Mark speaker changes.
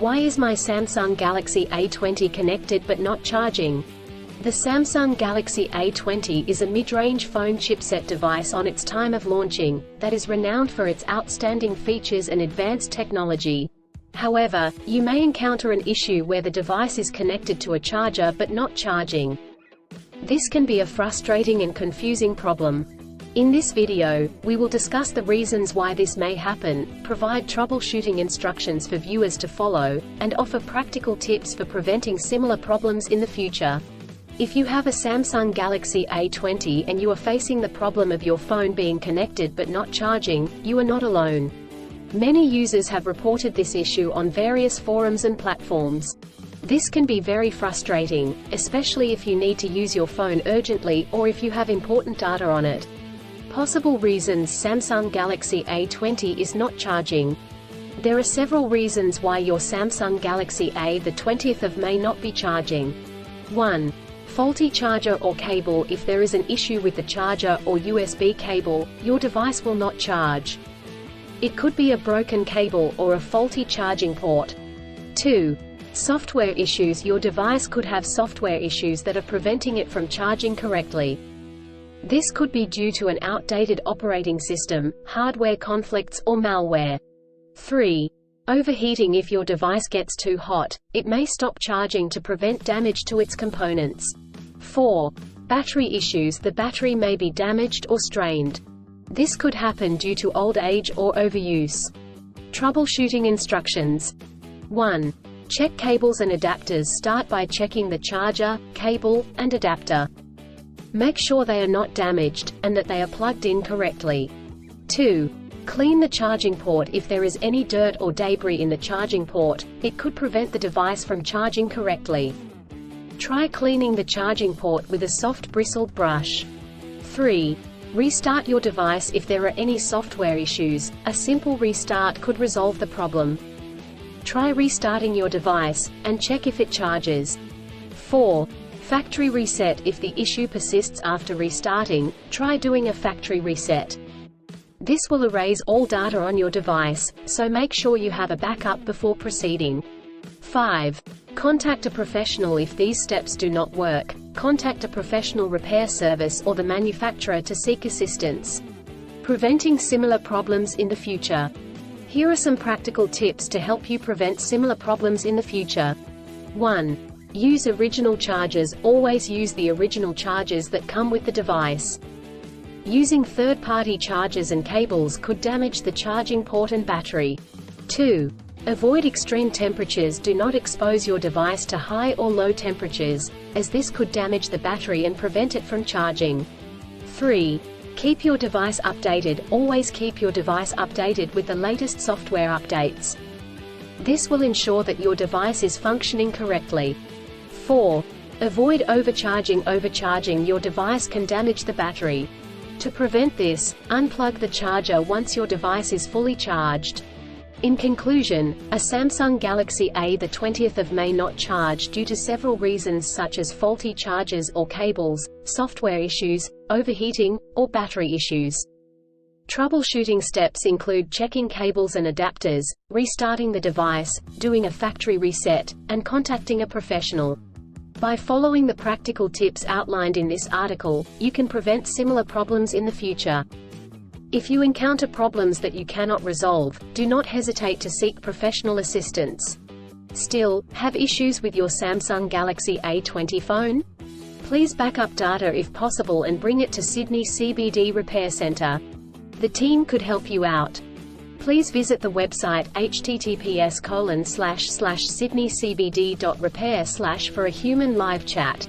Speaker 1: Why is my Samsung Galaxy A20 connected but not charging? The Samsung Galaxy A20 is a mid-range phone chipset device on its time of launching, that is renowned for its outstanding features and advanced technology. However, you may encounter an issue where the device is connected to a charger but not charging. This can be a frustrating and confusing problem. In this video, we will discuss the reasons why this may happen, provide troubleshooting instructions for viewers to follow, and offer practical tips for preventing similar problems in the future. If you have a Samsung Galaxy A20 and you are facing the problem of your phone being connected but not charging, you are not alone. Many users have reported this issue on various forums and platforms. This can be very frustrating, especially if you need to use your phone urgently or if you have important data on it. Possible reasons Samsung Galaxy A20 is not charging. There are several reasons why your Samsung Galaxy A20 may not be charging. 1. Faulty charger or cable. If there is an issue with the charger or USB cable, your device will not charge. It could be a broken cable or a faulty charging port. 2. Software issues. Your device could have software issues that are preventing it from charging correctly. This could be due to an outdated operating system, hardware conflicts or malware. 3. Overheating. If your device gets too hot, it may stop charging to prevent damage to its components. 4. Battery issues. The battery may be damaged or strained. This could happen due to old age or overuse. Troubleshooting instructions. 1. Check cables and adapters. Start by checking the charger, cable, and adapter. Make sure they are not damaged, and that they are plugged in correctly. 2. Clean the charging port. If there is any dirt or debris in the charging port, it could prevent the device from charging correctly. Try cleaning the charging port with a soft bristled brush. 3. Restart your device. If there are any software issues, a simple restart could resolve the problem. Try restarting your device, and check if it charges. 4. Factory reset. If the issue persists after restarting, try doing a factory reset. This will erase all data on your device, so make sure you have a backup before proceeding. 5. Contact a professional. If these steps do not work, contact a professional repair service or the manufacturer to seek assistance. Preventing similar problems in the future. Here are some practical tips to help you prevent similar problems in the future. 1. Use original chargers. Always use the original chargers that come with the device. Using third-party chargers and cables could damage the charging port and battery. 2. Avoid extreme temperatures. Do not expose your device to high or low temperatures, as this could damage the battery and prevent it from charging. 3. Keep your device updated. Always keep your device updated with the latest software updates. This will ensure that your device is functioning correctly. 4. Avoid overcharging. Overcharging your device can damage the battery. To prevent this, unplug the charger once your device is fully charged. In conclusion, a Samsung Galaxy A20 may not charge due to several reasons such as faulty chargers or cables, software issues, overheating, or battery issues. Troubleshooting steps include checking cables and adapters, restarting the device, doing a factory reset, and contacting a professional. By following the practical tips outlined in this article, you can prevent similar problems in the future. If you encounter problems that you cannot resolve, do not hesitate to seek professional assistance. Still, have issues with your Samsung Galaxy A20 phone? Please back up data if possible and bring it to Sydney CBD Repair Centre. The team could help you out. Please visit the website https://sydneycbd.repair/ for a human live chat.